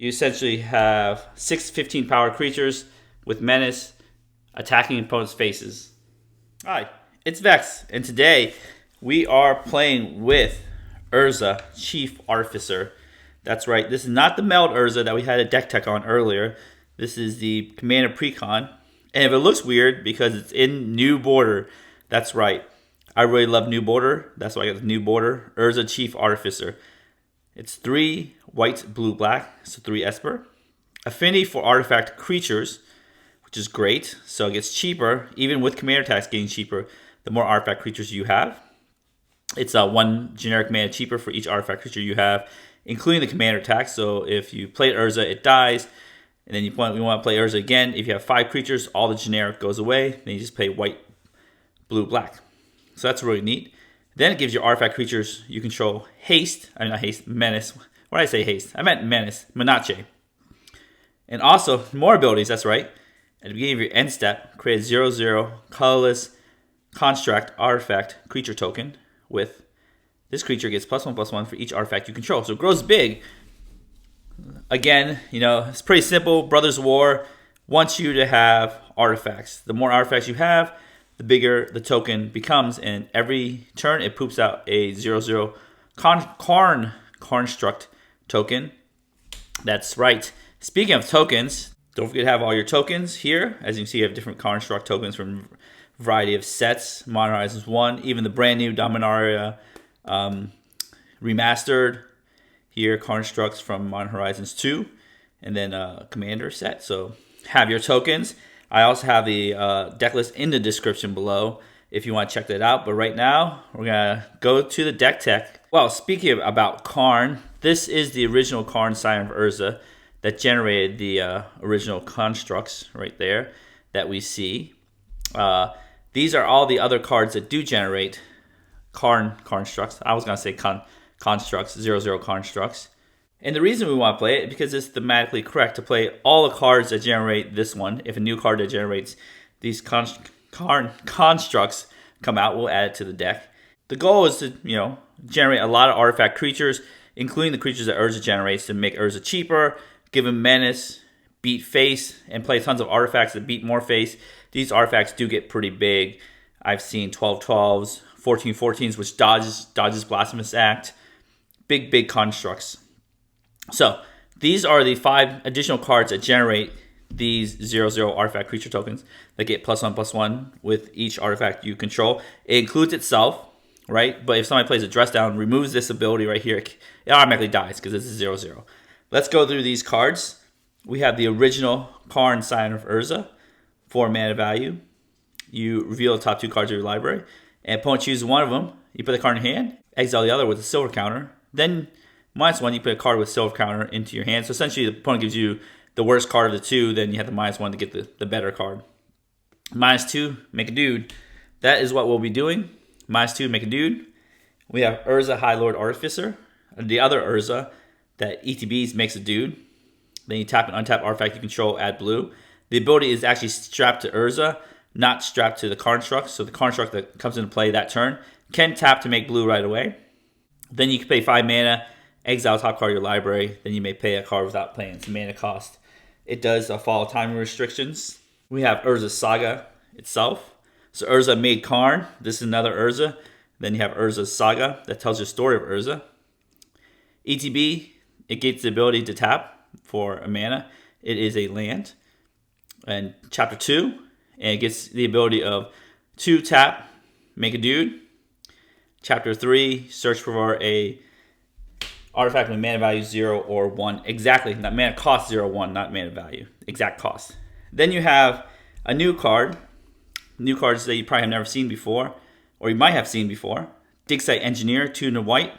You essentially have 6 15 power creatures with menace attacking opponents' faces. Hi, it's Vex, and today we are playing with Urza, Chief Artificer. That's right, this is not the Meld Urza that we had a deck tech on earlier. This is the Commander Precon. And if it looks weird because it's in new border, that's right. I really love new border. That's why I got the new border. Urza, Chief Artificer. It's 3 white, blue, black, so 3 Esper. Affinity for artifact creatures, which is great. So it gets cheaper, even with commander attacks getting cheaper, the more artifact creatures you have. It's 1 generic mana cheaper for each artifact creature you have, including the commander attack. So if you play Urza, it dies. And then you want to play Urza again. If you have 5 creatures, all the generic goes away. Then you just play white, blue, black. So that's really neat. Then it gives you artifact creatures you control haste. I mean, not haste, menace. Why did I say haste? I meant menace, Menace. And also, more abilities, that's right. At the beginning of your end step, create a 0/0 colorless construct artifact creature token with this creature gets +1/+1 for each artifact you control. So it grows big. Again, it's pretty simple. Brothers War wants you to have artifacts. The more artifacts you have, the bigger the token becomes, and every turn it poops out a 0/0 KARNSTRUCT token. That's right. Speaking of tokens, don't forget to have all your tokens here. As you can see, you have different KARNSTRUCT tokens from a variety of sets. Modern Horizons 1, even the brand new Dominaria remastered. Here, KARNSTRUCTs from Modern Horizons 2, and then a Commander set. So have your tokens. I also have the deck list in the description below if you want to check that out. But right now, we're going to go to the deck tech. Well, speaking about Karn, this is the original Karn Scion of Urza that generated the original constructs right there that we see. These are all the other cards that do generate constructs. I was going to say constructs, 0/0 constructs. And the reason we want to play it is because it's thematically correct to play all the cards that generate this one. If a new card that generates these constructs come out, we'll add it to the deck. The goal is to, generate a lot of artifact creatures, including the creatures that Urza generates, to make Urza cheaper, give him menace, beat face, and play tons of artifacts that beat more face. These artifacts do get pretty big. I've seen 12/12s, 14/14s, which dodges Blasphemous Act. Big constructs. So these are the 5 additional cards that generate these 0/0 artifact creature tokens that get +1/+1 with each artifact you control. It includes itself, right? But if somebody plays a dress down, removes this ability right here, it automatically dies because this is 0/0. Let's go through these cards. We have the original Karn Scion of Urza, 4 mana value. You reveal the top 2 cards of your library, and opponent chooses one of them. You put the card in your hand, exile the other with a silver counter. Then -1, you put a card with silver counter into your hand. So essentially, the opponent gives you the worst card of the 2, then you have the -1 to get the better card. -2, make a dude. That is what we'll be doing. -2, make a dude. We have Urza, High Lord Artificer. The other Urza that ETBs makes a dude. Then you tap an untap artifact you control, add blue. The ability is actually strapped to Urza, not strapped to the construct. So the construct that comes into play that turn can tap to make blue right away. Then you can pay 5 mana, exile top card of your library. Then you may pay a card without paying its mana cost. It does follow timing restrictions. We have Urza Saga itself. So Urza made Karn. This is another Urza. Then you have Urza Saga that tells the story of Urza. ETB, it gets the ability to tap for a mana. It is a land. And chapter 2, and it gets the ability of 2 tap, make a dude. Chapter 3, search for a artifact with mana value 0 or 1. Exactly, not mana cost 0 or 1, not mana value. Exact cost. Then you have a new card. New cards that you probably have never seen before, or you might have seen before. Digsite Engineer, 2 in white.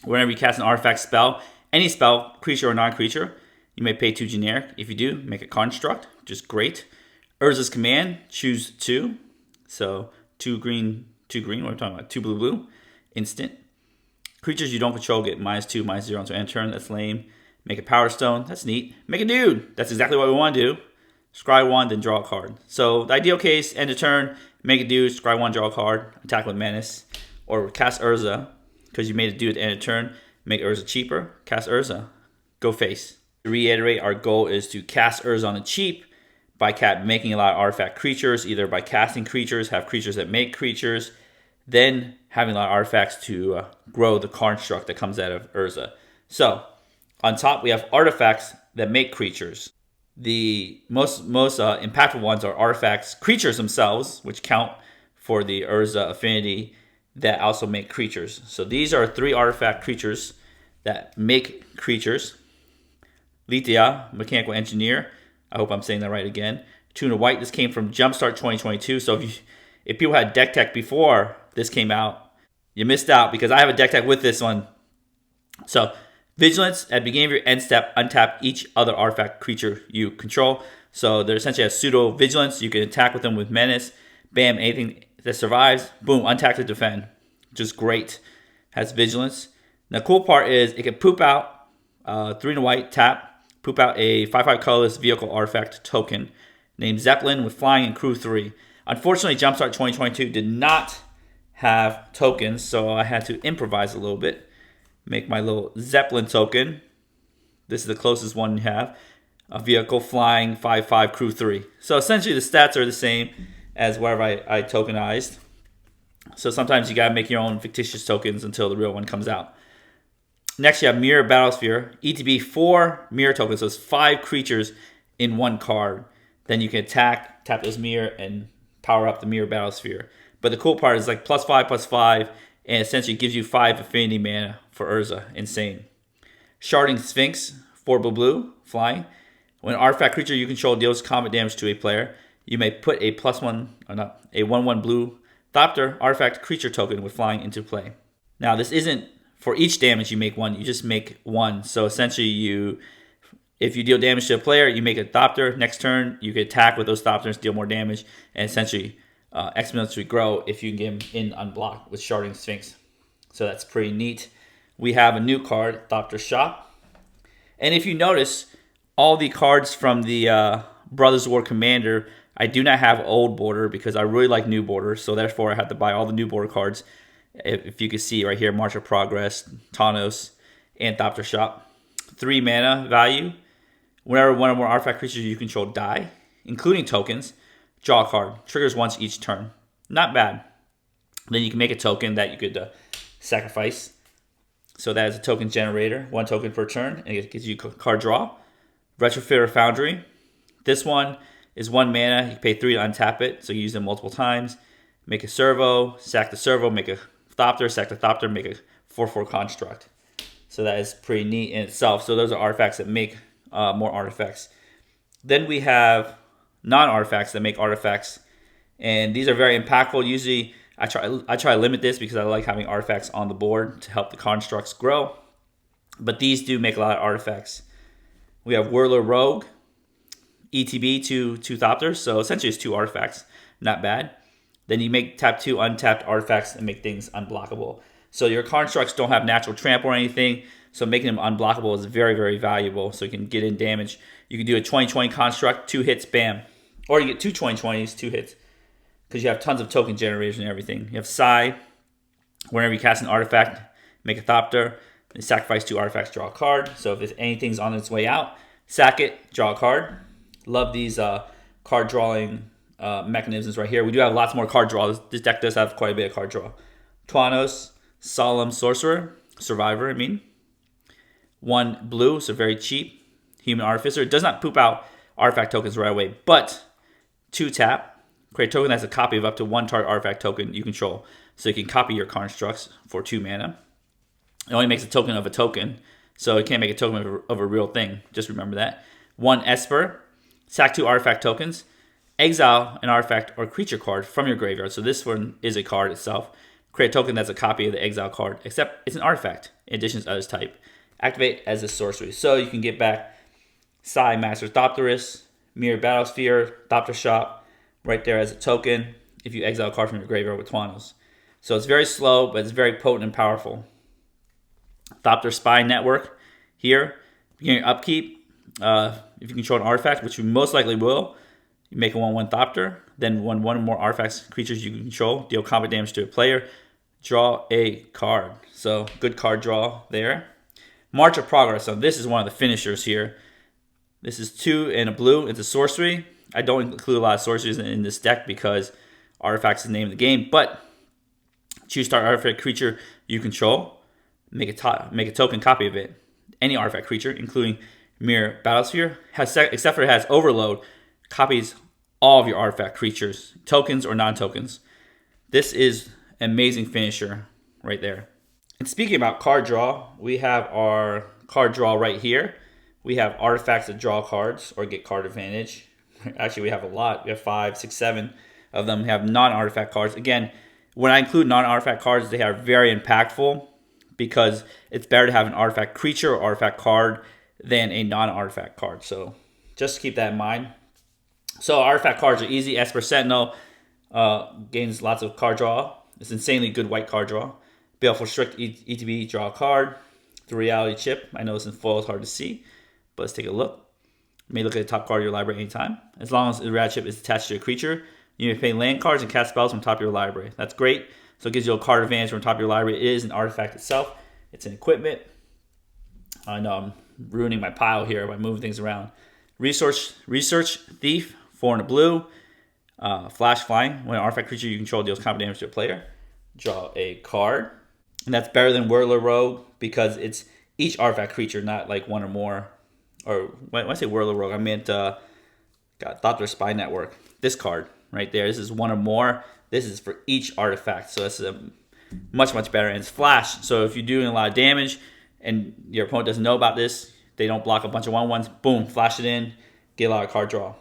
Whenever you cast an artifact spell, any spell, creature or non-creature, you may pay 2 generic. If you do, make a construct, which is great. Urza's Command, choose 2. So 2 green, what are we talking about? 2 blue, blue. Instant. Creatures you don't control get -2, -0 until end turn. That's lame. Make a Power Stone. That's neat. Make a dude. That's exactly what we want to do. Scry 1, then draw a card. So the ideal case, end of turn, make a dude, scry 1, draw a card, attack with menace. Or cast Urza, because you made a dude at the end of turn. Make Urza cheaper. Cast Urza. Go face. To reiterate, our goal is to cast Urza on the cheap by making a lot of artifact creatures, either by casting creatures, have creatures that make creatures, then having a lot of artifacts to grow the construct that comes out of Urza. So on top, we have artifacts that make creatures. The most impactful ones are artifacts, creatures themselves, which count for the Urza affinity, that also make creatures. So these are 3 artifact creatures that make creatures. Lithia, Mechanical Engineer. I hope I'm saying that right again. Tuna White. This came from Jumpstart 2022. So if people had deck tech before this came out, you missed out because I have a deck tech with this one. So Vigilance, at the beginning of your end step, untap each other artifact creature you control. So they're essentially a pseudo Vigilance. You can attack with them with Menace. Bam, anything that survives, boom, untap to defend. Just great. Has Vigilance. Now, the cool part is it can poop out 3 and white, tap, poop out a 5/5 colorless vehicle artifact token named Zeppelin with flying and crew 3. Unfortunately, Jumpstart 2022 did not have tokens, so I had to improvise a little bit. Make my little Zeppelin token. This is the closest one you have. A vehicle flying 5/5 crew 3. So essentially the stats are the same as whatever I tokenized. So sometimes you gotta make your own fictitious tokens until the real one comes out. Next you have Mirror Battlesphere. ETB 4 mirror tokens. So it's 5 creatures in 1 card. Then you can attack, tap this mirror, and power up the Mirror Battlesphere. But the cool part is like +5/+5, and essentially gives you 5 affinity mana for Urza. Insane. Sharding Sphinx, 4 blue, flying. When an artifact creature you control deals combat damage to a player, you may put a a 1/1 blue Thopter artifact creature token with flying into play. Now this isn't for each damage you make 1, you just make 1. So essentially if you deal damage to a player, you make a Thopter. Next turn, you can attack with those Thopters, deal more damage, and essentially exponentially grow if you can get him in unblocked with Sharding Sphinx. So that's pretty neat. We have a new card, Thopter Shop. And if you notice, all the cards from the Brothers War Commander, I do not have old border because I really like new border. So therefore, I had to buy all the new border cards. If you can see right here, March of Progress, Thanos, and Thopter Shop. 3 mana value. Whenever one or more artifact creatures you control die, including tokens, draw a card. Triggers once each turn. Not bad. Then you can make a token that you could sacrifice. So that is a token generator. 1 token per turn, and it gives you card draw. Retrofitter Foundry. This one is 1 mana. You can pay 3 to untap it, so you use them multiple times. Make a servo, sack the servo, make a Thopter, sack the Thopter, make a 4/4 construct. So that is pretty neat in itself. So those are artifacts that make more artifacts. Then we have non-artifacts that make artifacts, and these are very impactful. Usually I try to limit this because I like having artifacts on the board to help the constructs grow, but these do make a lot of artifacts. We have Whirler Rogue, ETB, 2 Thopters, so essentially it's 2 artifacts, not bad. Then you make tap 2 untapped artifacts and make things unblockable. So your constructs don't have natural trample or anything, so making them unblockable is very, very valuable, so you can get in damage. You can do a 20/20 construct, 2 hits, bam. Or you get 2 20/20s, 2 hits, because you have tons of token generation and everything. You have Psy. Whenever you cast an artifact, make a Thopter, and sacrifice 2 artifacts, draw a card. So if anything's on its way out, sack it, draw a card. Love these card drawing mechanisms right here. We do have lots more card draw. This deck does have quite a bit of card draw. Twanos, Solemn Sorcerer, Survivor, 1 blue, so very cheap. Human Artificer. It does not poop out artifact tokens right away, but 2 tap. Create a token that's a copy of up to 1 target artifact token you control. So you can copy your constructs for 2 mana. It only makes a token of a token, so it can't make a token of a real thing. Just remember that. 1 Esper. Sack 2 artifact tokens. Exile an artifact or creature card from your graveyard. So this one is a card itself. Create a token that's a copy of the exile card, except it's an artifact in addition to others type. Activate as a sorcery. So you can get back Psy Master Thopterus, Mirror Battlesphere, Thopter Shop, right there as a token if you exile a card from your graveyard with Twanos. So it's very slow, but it's very potent and powerful. Thopter Spy Network here. Beginning upkeep, if you control an artifact, which you most likely will, you make a 1/1 Thopter, then 1 or more artifacts, creatures you control, deal combat damage to a player, draw a card. So good card draw there. March of Progress. So this is one of the finishers here. This is 2 and a blue. It's a sorcery. I don't include a lot of sorceries in this deck because artifacts is the name of the game. But choose target artifact creature you control. Make a token copy of it. Any artifact creature, including Mirror Battlesphere, except for it has Overload, copies all of your artifact creatures, tokens or non-tokens. This is an amazing finisher right there. And speaking about card draw, we have our card draw right here. We have artifacts that draw cards or get card advantage. Actually, we have a lot. We have 5, 6, 7 of them. We have non-artifact cards. Again, when I include non-artifact cards, they are very impactful because it's better to have an artifact creature or artifact card than a non-artifact card. So just keep that in mind. So artifact cards are easy. Esper Sentinel gains lots of card draw. It's insanely good white card draw. Baleful Strict ETB, draw a card. The Reality Chip. I know it's in foil, it's hard to see, but let's take a look. You may look at the top card of your library anytime. As long as the Reality Chip is attached to a creature, you may play land cards and cast spells from top of your library. That's great. So it gives you a card advantage from top of your library. It is an artifact itself. It's an equipment. I know I'm ruining my pile here by moving things around. Research Thief, 4 and a blue. Flash Flying. When an artifact creature you control deals combat damage to a player, draw a card. And that's better than Whirler Rogue because it's each artifact creature, not like one or more. Or when I say Whirler Rogue, I meant Thought Spy Network. This card right there. This is one or more. This is for each artifact. So this is much, much better. And it's flash. So if you're doing a lot of damage and your opponent doesn't know about this, they don't block a bunch of 1/1s, boom, flash it in, get a lot of card draw.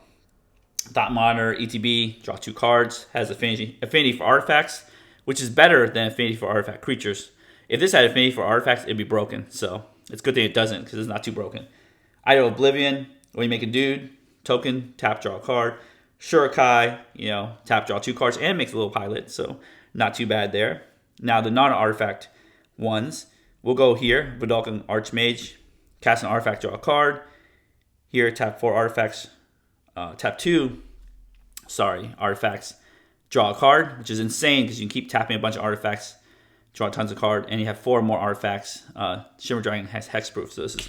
Thought Monitor, ETB, draw 2 cards. Has affinity for artifacts, which is better than affinity for artifact creatures. If this had affinity for artifacts, it'd be broken. So it's a good thing it doesn't because it's not too broken. Idol Oblivion, when you make a dude, token, tap, draw a card. Shurikai, tap, draw 2 cards, and it makes a little pilot, so not too bad there. Now the non-artifact ones, we'll go here, Vidalcan Archmage, cast an artifact, draw a card. Here, tap 4 artifacts, tap 2, artifacts, draw a card, which is insane because you can keep tapping a bunch of artifacts, draw tons of cards, and you have 4 more artifacts. Shimmer Dragon has hexproof, so this is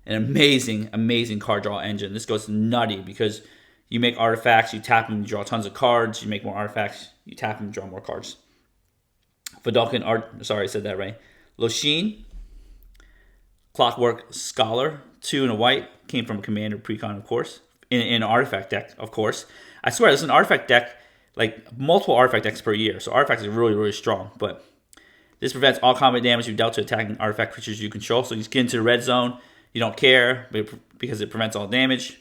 an amazing, amazing card draw engine. This goes nutty because you make artifacts, you tap them, you draw tons of cards. You make more artifacts, you tap them, draw more cards. Vidalcan I said that right. Loshin, Clockwork Scholar, 2 and a white, came from Commander Precon, of course, in an artifact deck, of course. I swear, this is an artifact deck, like multiple artifact decks per year. So artifacts are really, really strong, but this prevents all combat damage you dealt to attacking artifact creatures you control. So you just get into the red zone, you don't care because it prevents all damage.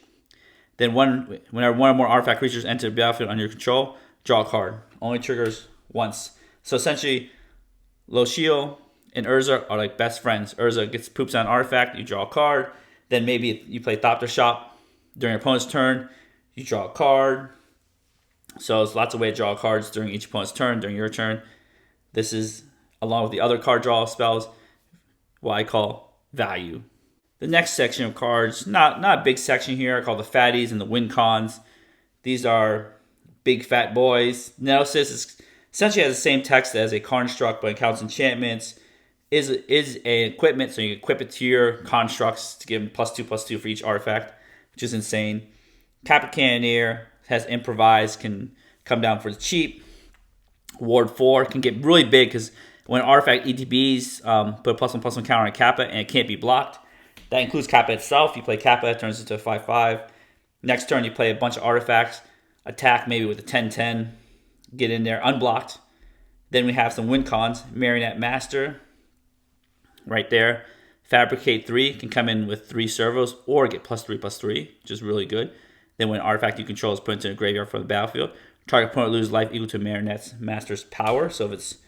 Then whenever one or more artifact creatures enter the battlefield under your control, draw a card. Only triggers once. So essentially, Loshio and Urza are like best friends. Urza poops on an artifact, you draw a card. Then maybe you play Thopter Shop during your opponent's turn, you draw a card. So there's lots of ways to draw cards during each opponent's turn, during your turn. This is, along with the other card draw spells, what I call value. The next section of cards, not a big section here, I call the Fatties and the Wincons. These are big fat boys. Nemesis essentially has the same text as a Construct, but it counts enchantments. Is an equipment, so you equip it to your constructs to give them +2/+2 for each artifact, which is insane. Captain Cannoneer has Improvise, can come down for the cheap. Ward 4 can get really big because when artifact ETBs put a +1/+1 counter on Kappa and it can't be blocked. That includes Kappa itself. You play Kappa, it turns into a 5/5. Next turn, you play a bunch of artifacts. Attack maybe with a 10/10. Get in there, unblocked. Then we have some Wincons. Marionette Master, right there. Fabricate 3 can come in with 3 servos or get +3/+3, which is really good. Then when an artifact you control is put into a graveyard from the battlefield, target opponent loses life equal to Marionette Master's power. So if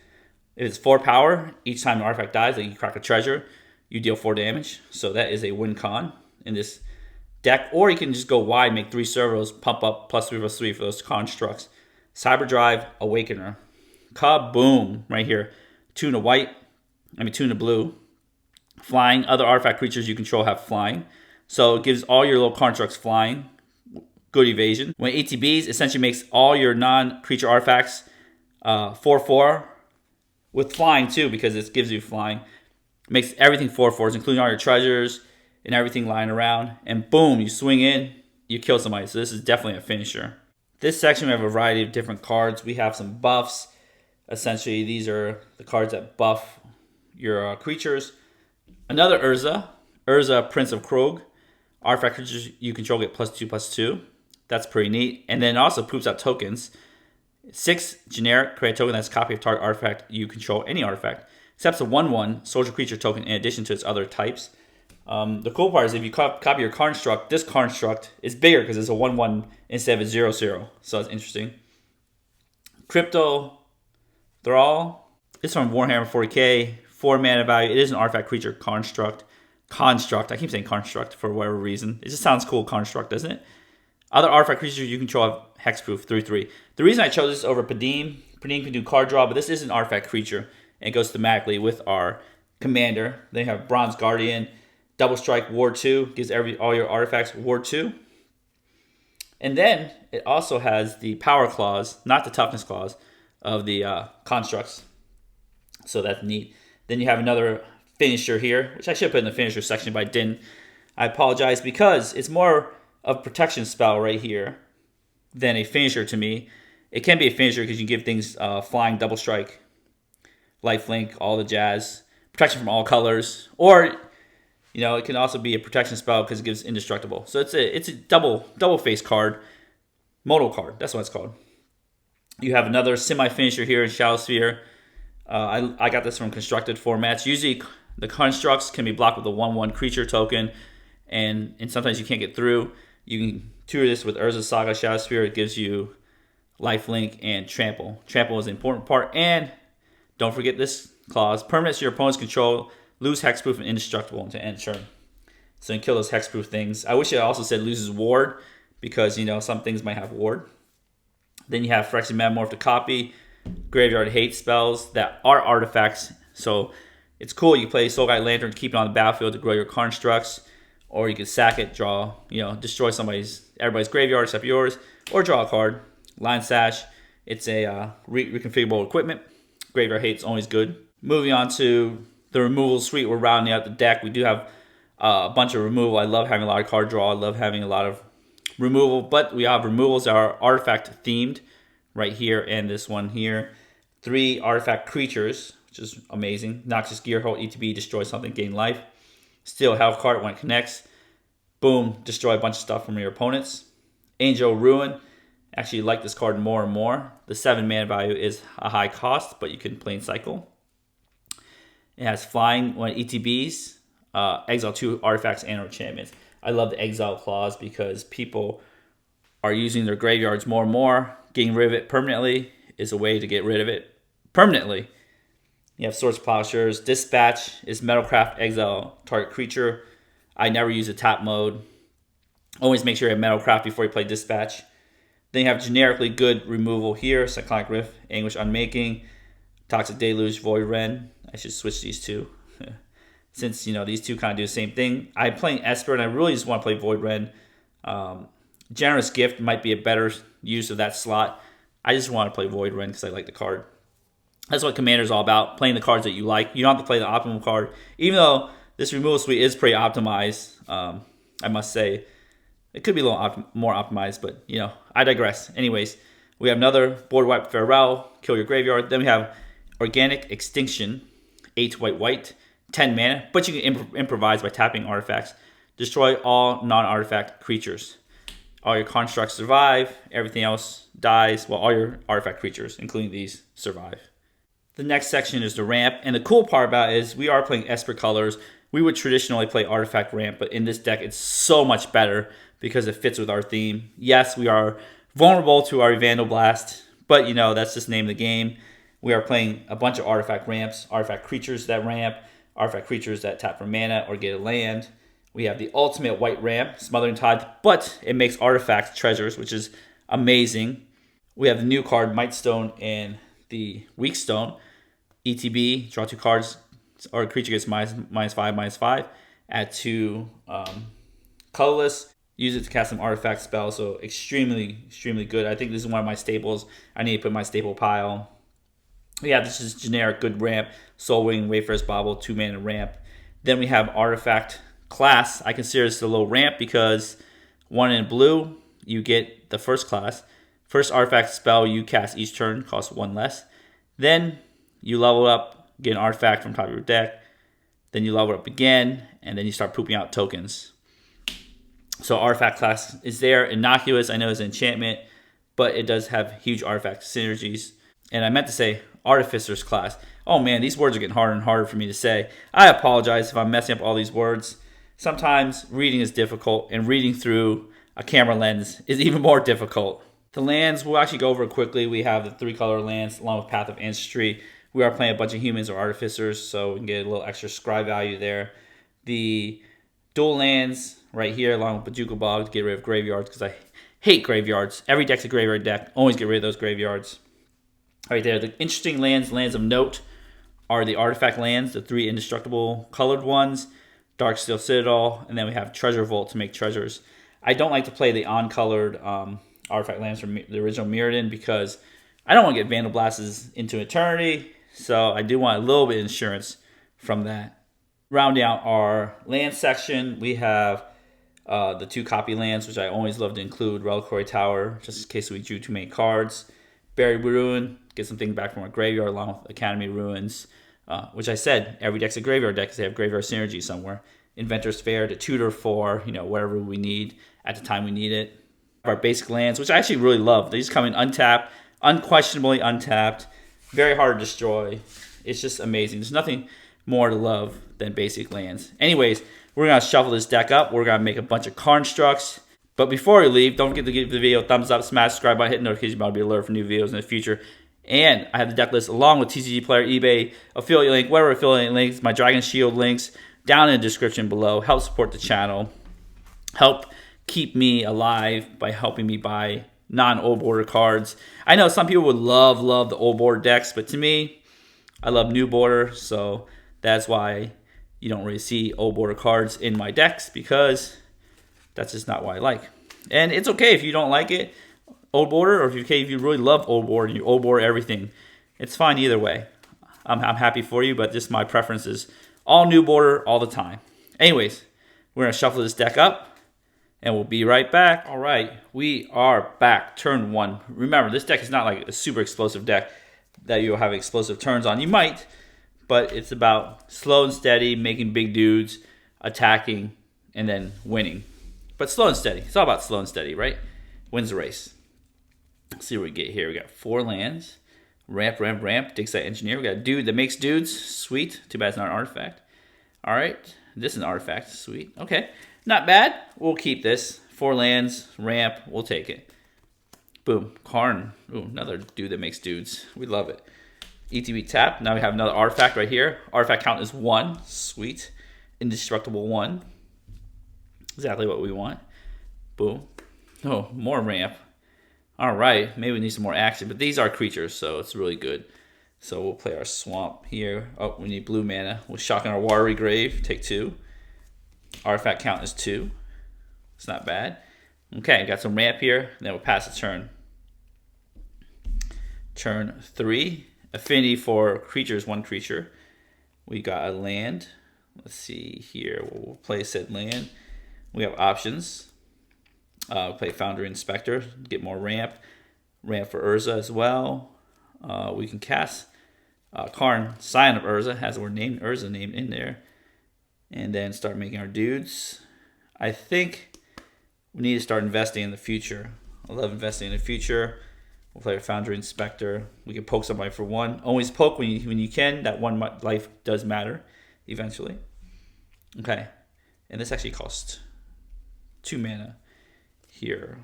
it's 4 power, each time an artifact dies, like you crack a treasure, you deal 4 damage. So that is a Wincon in this deck. Or you can just go wide, make 3 servos, pump up +3/+3 for those constructs. Cyberdrive Awakener. Kaboom! Right here. 2 and a white. 2 and a blue. Flying. Other artifact creatures you control have flying. So it gives all your little constructs flying. Good evasion. When ETBs, essentially makes all your non-creature artifacts 4/4 with flying too, because it gives you flying. Makes everything 4/4s, including all your treasures and everything lying around, and boom, you swing in, you kill somebody. So this is definitely a finisher. This section we have a variety of different cards. We have some buffs. Essentially, these are the cards that buff your creatures. Another Urza. Urza, Prince of Krog. Artifact creatures you control get +2/+2. That's pretty neat. And then it also poops out tokens. 6 generic, create a token that's a copy of target artifact you control, any artifact. Accepts a 1/1 soldier creature token in addition to its other types. The cool part is if you copy your Construct, this Construct is bigger because it's a 1/1 instead of a 0/0. So that's interesting. Crypto Thrall. It's from Warhammer 40k. 4 mana value. It is an artifact creature construct. I keep saying construct for whatever reason. It just sounds cool, construct, doesn't it? Other artifact creatures you control have hexproof 3/3. The reason I chose this over Padim can do card draw, but this is an artifact creature, and it goes thematically with our commander. They have Bronze Guardian, Double Strike, Ward 2, gives all your artifacts Ward 2. And then it also has the power clause, not the toughness clause, of the constructs. So that's neat. Then you have another finisher here, which I should put in the finisher section, but I didn't. I apologize because it's more of a protection spell right here than a finisher to me. It can be a finisher because you give things flying, double strike, lifelink, all the jazz, protection from all colors, or it can also be a protection spell because it gives indestructible. So it's a double face card, modal card. That's what it's called. You have another semi finisher here in Shadow Sphere. I got this from constructed formats. Usually the constructs can be blocked with a 1/1 creature token, and sometimes you can't get through. You can tutor this with Urza Saga Shadow Sphere. It gives you lifelink and trample. Trample is the important part, and don't forget this clause. Permanents your opponent's control lose hexproof and indestructible until end turn. So you can kill those hexproof things. I wish it also said loses ward, because some things might have ward. Then you have Phyrexian Metamorph to copy. Graveyard hate spells that are artifacts. So it's cool. You play Soul Guide Lantern, keep it on the battlefield to grow your constructs, or you can sack it, draw, destroy everybody's graveyard except yours, or draw a card. Line Sash. It's a reconfigurable equipment. Graveyard hate's always good. Moving on to the removal suite, we're rounding out the deck. We do have a bunch of removal. I love having a lot of card draw. I love having a lot of removal, but we have removals that are artifact themed. Right here and this one here. 3 artifact creatures, which is amazing. Noxious Gearhold, ETB, destroy something, gain life. Steal a health card when it connects. Boom, destroy a bunch of stuff from your opponents. Angel Ruin. Actually like this card more and more. The 7 mana value is a high cost, but you can play in cycle. It has flying when ETBs. Exile 2 artifacts and enchantments. I love the exile clause because people are using their graveyards more and more. Getting rid of it permanently is a way to get rid of it permanently. You have Swords Plowshares. Dispatch is Metalcraft, exile target creature. I never use a tap mode. Always make sure you have Metalcraft before you play Dispatch. Then you have generically good removal here. Cyclonic Rift, Anguish Unmaking, Toxic Deluge, Void Ren. I should switch these two. Since, these two kind of do the same thing. I'm playing Esper, and I really just want to play Void Ren. Generous Gift might be a better use of that slot. I just want to play Void Ren because I like the card. That's what Commander's all about, playing the cards that you like. You don't have to play the optimal card. Even though this removal suite is pretty optimized, I must say. It could be a little more optimized, but, I digress. Anyways, we have another Board Wipe Farewell, kill your graveyard. Then we have Organic Extinction, 8 white, 10 mana. But you can improvise by tapping artifacts. Destroy all non-artifact creatures. All your constructs survive, everything else dies, all your artifact creatures, including these, survive. The next section is the ramp, and the cool part about it is we are playing Esper colors. We would traditionally play artifact ramp, but in this deck it's so much better because it fits with our theme. Yes, we are vulnerable to our Vandal Blast, but that's just the name of the game. We are playing a bunch of artifact ramps, artifact creatures that ramp, artifact creatures that tap for mana or get a land. We have the ultimate white ramp, Smothering Tide, but it makes artifacts treasures, which is amazing. We have the new card, Mightstone, and the Weak Stone. ETB, draw 2 cards, or a creature gets -5/-5. Add 2 colorless. Use it to cast some artifact spells, so extremely good. I think this is one of my staples. I need to put in my staple pile. Yeah, this is generic good ramp. Soul Wing, Wayfarer's Bauble, 2 mana ramp. Then we have artifact class, I consider this a little ramp because 1 in blue, you get the first class. First artifact spell you cast each turn costs 1 less. Then you level up, get an artifact from top of your deck. Then you level up again, and then you start pooping out tokens. So artifact class is there. Innocuous, I know is an enchantment, but it does have huge artifact synergies. And I meant to say Artificer's class. Oh man, these words are getting harder and harder for me to say. I apologize if I'm messing up all these words. Sometimes reading is difficult, and reading through a camera lens is even more difficult. The lands, we'll actually go over quickly. We have the 3-color lands along with Path of Ancestry. We are playing a bunch of humans or artificers, so we can get a little extra scry value there. The dual lands right here along with Bajuka Bog to get rid of graveyards because I hate graveyards. Every deck's a graveyard deck. Always get rid of those graveyards. Right there, the interesting lands of note are the artifact lands, the 3 indestructible colored ones, Darksteel Citadel, and then we have Treasure Vault to make treasures. I don't like to play the uncolored artifact lands from the original Mirrodin because I don't want to get Vandal Blasts into eternity, so I do want a little bit of insurance from that. Rounding out our land section, we have the 2 copy lands, which I always love to include. Reliquary Tower, just in case we drew too many cards. Buried Ruin, get some things back from our graveyard along with Academy Ruins, which I said, every deck's a graveyard deck because they have graveyard synergy somewhere. Inventor's Fair to tutor for, whatever we need at the time we need it. Our basic lands, which I actually really love. They just come in untapped, unquestionably untapped, very hard to destroy. It's just amazing. There's nothing more to love than basic lands. Anyways, we're going to shuffle this deck up. We're going to make a bunch of Karnstructs. But before we leave, don't forget to give the video a thumbs up, smash subscribe button, hit the notification bell to be alerted for new videos in the future. And I have the deck list along with TCG Player, eBay, affiliate link, whatever affiliate links, my Dragon Shield links down in the description below. Help support the channel. Help keep me alive by helping me buy non-old border cards. I know some people would love the old border decks, but to me, I love new border, so that's why you don't really see old border cards in my decks, because that's just not what I like. And it's okay if you don't like it, old border, or if you really love old border and you old border everything. It's fine either way. I'm happy for you, but just my preference is all new border all the time. Anyways, we're going to shuffle this deck up, and we'll be right back. All right, we are back. Turn 1. Remember, this deck is not like a super explosive deck that you'll have explosive turns on. You might, but it's about slow and steady, making big dudes, attacking, and then winning. But slow and steady. It's all about slow and steady, right? Wins the race. Let's see what we get here. We got 4 lands. Ramp, Dig Site Engineer. We got a dude that makes dudes. Sweet. Too bad it's not an artifact. All right. This is an artifact. Sweet. Okay. Not bad. We'll keep this. 4 lands. Ramp. We'll take it. Boom. Karn. Ooh, another dude that makes dudes. We love it. ETB tap. Now we have another artifact right here. Artifact count is 1. Sweet. Indestructible 1. Exactly what we want. Boom. Oh, more ramp. All right. Maybe we need some more action, but these are creatures, so it's really good. So we'll play our swamp here. Oh, we need blue mana. We'll shock in our Watery Grave. Take 2. Artifact count is 2. It's not bad. Okay, got some ramp here. Then we'll pass the turn. Turn 3. Affinity for creatures, 1 creature. We got a land. Let's see here. We'll play said land. We have options. Play Foundry Inspector, get more ramp. Ramp for Urza as well. We can cast Karn, Scion of Urza, has the word named Urza named in there. And then start making our dudes. I think we need to start investing in the future. I love investing in the future. We'll play a Foundry Inspector. We can poke somebody for 1. Always poke when you can. That 1 life does matter eventually. Okay. And this actually costs 2 mana here.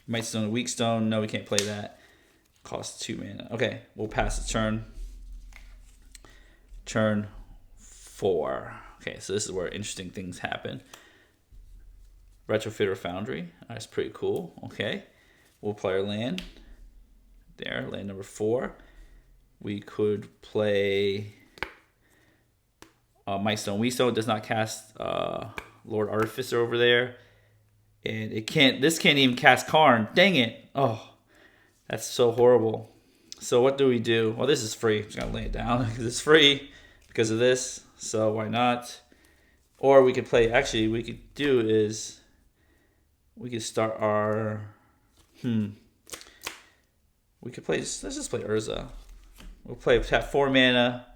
Might Stone, Weak Stone. No, we can't play that. Costs 2 mana. Okay, we'll pass the turn. Turn 4. Okay, so this is where interesting things happen. Retrofitter Foundry. That's pretty cool. Okay, we'll play our land. There, land number 4. We could play Might Stone, Weak Stone. Does not cast Lord Artificer over there. And it can't. This can't even cast Karn. Dang it. Oh, that's so horrible. So what do we do? Well, this is free. I'm just going to lay it down because it's free because of this. So why not? Or we could play, actually, we could do is, we could start our, we could play, let's just play Urza. We'll tap 4 mana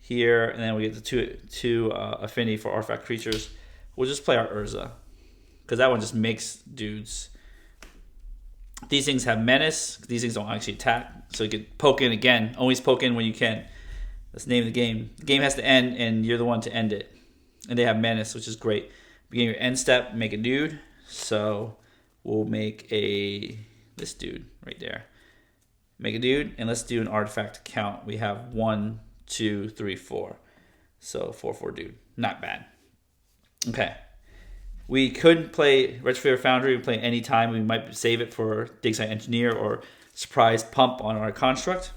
here, and then we get the two affinity for artifact creatures. We'll just play our Urza, because that one just makes dudes. These things have menace. These things don't actually attack, so you could poke in again. Always poke in when you can. That's the name of the game. The game has to end, and you're the one to end it. And they have menace, which is great. Beginning your end step, make a dude. So we'll make this dude right there. Make a dude, and let's do an artifact count. We have 1, 2, 3, 4. So 4/4 dude. Not bad. Okay. We could play Retrofit Foundry. We play any time. We might save it for Dig Site Engineer or Surprise Pump on our construct.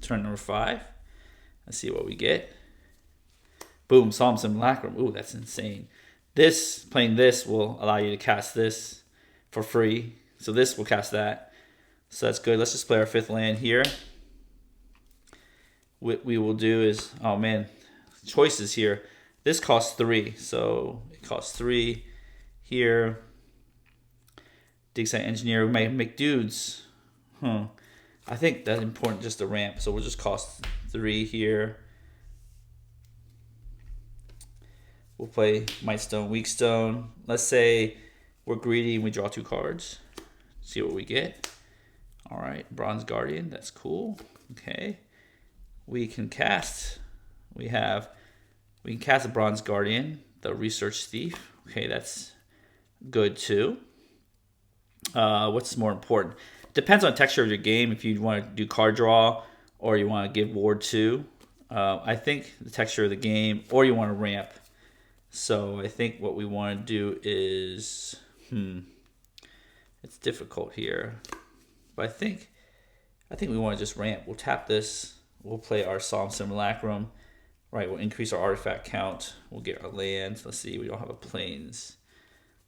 Turn number 5. Let's see what we get. Boom, Psalm Simulacrum. Ooh, that's insane. Playing this will allow you to cast this for free. So this will cast that. So that's good. Let's just play our 5th land here. What we will do is, oh man, choices here. This costs 3, so it costs 3 here. Dig Site Engineer, we might make dudes. I think that's important just to ramp, so we'll just cost 3 here. We'll play Might Stone, Weak Stone. Let's say we're greedy and we draw 2 cards. See what we get. All right, Bronze Guardian, that's cool. Okay, we can cast. We can cast a Bronze Guardian, the Research Thief. Okay, that's good too. What's more important? Depends on the texture of your game. If you want to do card draw or you want to give Ward 2. I think the texture of the game, or you want to ramp. So I think what we want to do is, it's difficult here. But I think we want to just ramp. We'll tap this. We'll play our Psalm Simulacrum. Right, we'll increase our artifact count. We'll get our lands. Let's see, we don't have a plains.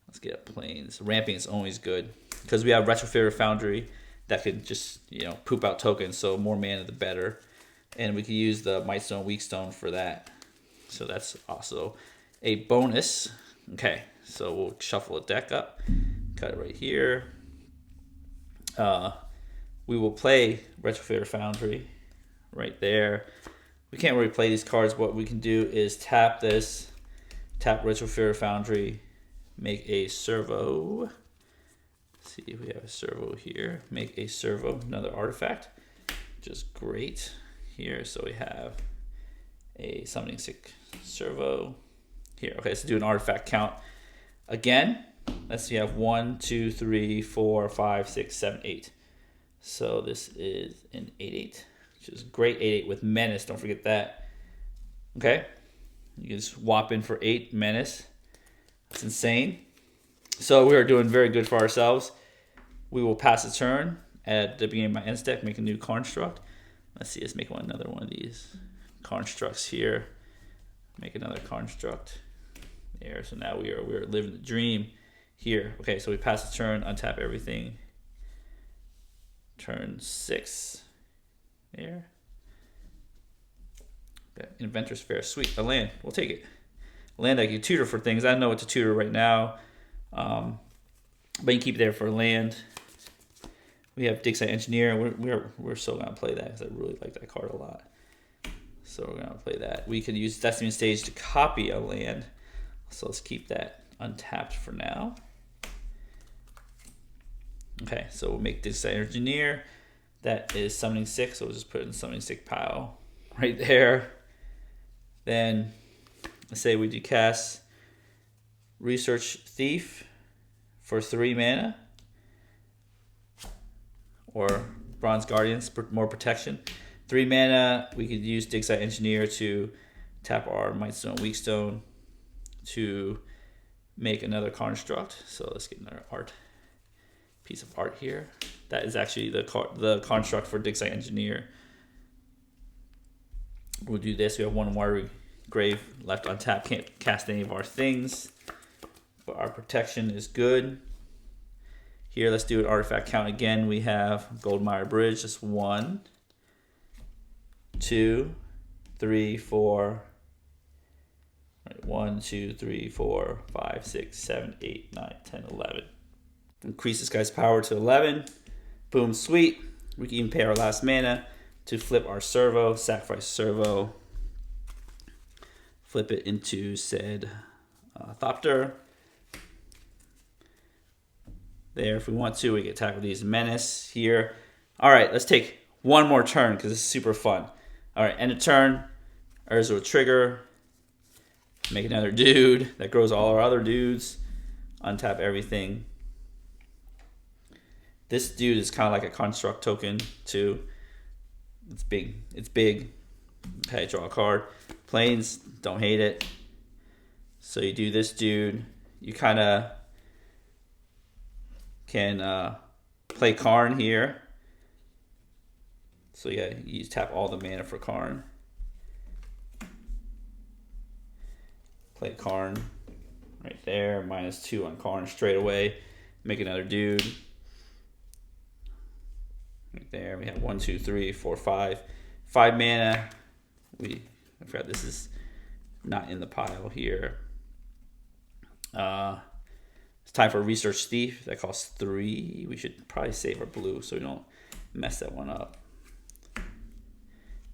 Let's get a plains. Ramping is always good because we have Retrofitter Foundry that could just, poop out tokens. So more mana, the better. And we can use the Might Stone, Weak Stone for that. So that's also a bonus. Okay, so we'll shuffle a deck up. Cut it right here. We will play Retrofitter Foundry right there. We can't really play these cards. What we can do is tap this, tap Retrofitter Foundry, make a servo. Let's see if we have a servo here. Make a servo, another artifact, which is great here. So we have a Summoning Sick servo here. Okay, let's do an artifact count again. Let's see, you have 1, 2, 3, 4, 5, 6, 7, 8. So this is an 8/8. Which is great. 8/8 with menace. Don't forget that. Okay. You can just whop in for 8 menace. That's insane. So we are doing very good for ourselves. We will pass a turn at the beginning of my end step, make a new construct. Let's see, let's make another one of these constructs here. Make another construct there. So now we're living the dream here. Okay, so we pass the turn, untap everything. Turn 6. There. Okay. Inventor's Fair. Sweet. A land. We'll take it. Land I can tutor for things. I don't know what to tutor right now. But you can keep it there for land. We have Dig Site Engineer. We're still going to play that because I really like that card a lot. So we're going to play that. We could use Destiny Stage to copy a land. So let's keep that untapped for now. Okay, so we'll make Dig Site Engineer. That is Summoning Sick, so we'll just put it in the Summoning Sick pile right there. Then, let's say we do cast Research Thief for 3 mana. Or Bronze Guardians, more protection. 3 mana, we could use Dig Site Engineer to tap our Might Stone, Weak Stone to make another construct. So let's get another piece of art here. That is actually the construct for Dig Site Engineer. We'll do this. We have 1 Watery Grave left untapped. Can't cast any of our things, but our protection is good. Here, let's do an artifact count again. We have Goldmire Bridge, just 1, 2, 3, 4. Right, 1, 2, 3, 4, 5, 6, 7, 8, 9, 10, 11. Increase this guy's power to 11. Boom, sweet. We can even pay our last mana to flip our servo, sacrifice servo, flip it into said Thopter. There, if we want to, we can attack with these menace here. All right, let's take one more turn because this is super fun. All right, end of turn. Urza will trigger. Make another dude that grows all our other dudes. Untap everything. This dude is kind of like a construct token too. It's big. It's big. Okay, draw a card. Planes, don't hate it. So you do this dude. You kind of can play Karn here. So yeah, you tap all the mana for Karn. Play Karn right there. -2 on Karn straight away. Make another dude. Right there, we have 1, 2, 3, 4, 5. 5 mana. I forgot this is not in the pile here. It's time for Research Thief. That costs 3. We should probably save our blue so we don't mess that one up.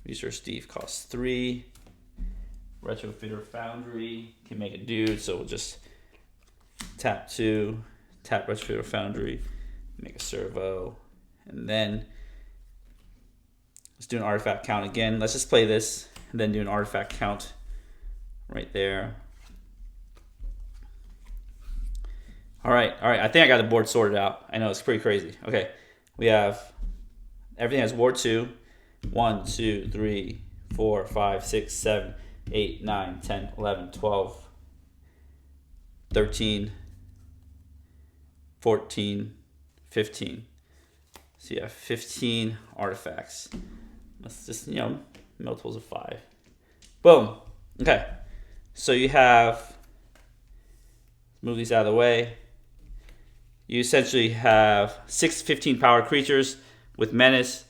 Research Thief costs 3. Retrofitter Foundry can make a dude, so we'll just tap 2, tap Retrofitter Foundry, make a servo. And then let's do an artifact count again. Let's just play this and then do an artifact count right there. All right. I think I got the board sorted out. I know it's pretty crazy. Okay, we have everything has ward 2. 1, 2, 3, 4, 5, 6, 7, 8, 9, 10, 11, 12, 13, 14, 15. So you have 15 artifacts. That's just, multiples of 5. Boom. Okay. So you have, move these out of the way. You essentially have 6 15 power creatures with menace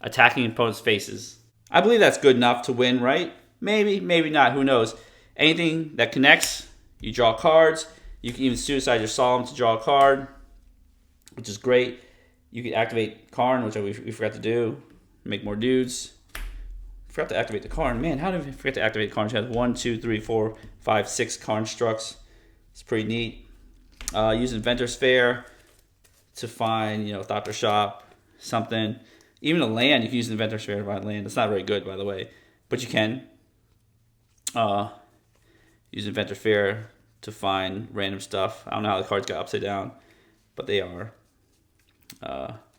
attacking opponents' faces. I believe that's good enough to win, right? Maybe, maybe not. Who knows? Anything that connects, you draw cards. You can even suicide your Solemn to draw a card, which is great. You can activate Karn, which we forgot to do. Make more dudes. Forgot to activate the Karn. Man, how did we forget to activate Karn? She has 1, 2, 3, 4, 5, 6 Karnstructs. It's pretty neat. Use Inventor's Fair to find, Thopter Shop, something. Even a land, you can use Inventor's Fair to find land. It's not very good, by the way, but you can. Use Inventor's Fair to find random stuff. I don't know how the cards got upside down, but they are.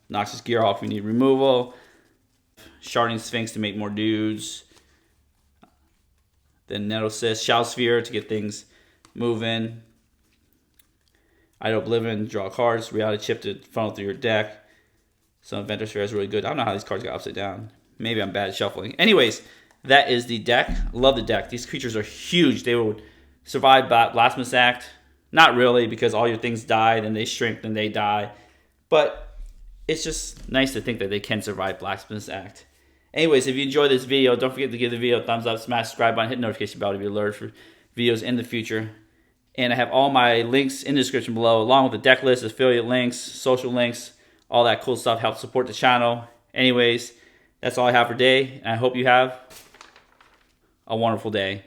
Noxious Gearhawk if we need removal. Sharding Sphinx to make more dudes. Then Nettlecyst, Shell Sphere to get things moving. Idle Oblivion, draw cards. Reality Chip to funnel through your deck. So Inventor's Fair is really good. I don't know how these cards got upside down. Maybe I'm bad at shuffling. Anyways, that is the deck. Love the deck. These creatures are huge. They would survive Blasphemous Act. Not really, because all your things die, then they shrink, then they die. But it's just nice to think that they can survive Blasphemous Act. Anyways, if you enjoyed this video, don't forget to give the video a thumbs up, smash subscribe button, hit the notification bell to be alerted for videos in the future. And I have all my links in the description below, along with the deck list, affiliate links, social links, all that cool stuff helps support the channel. Anyways, that's all I have for today, and I hope you have a wonderful day.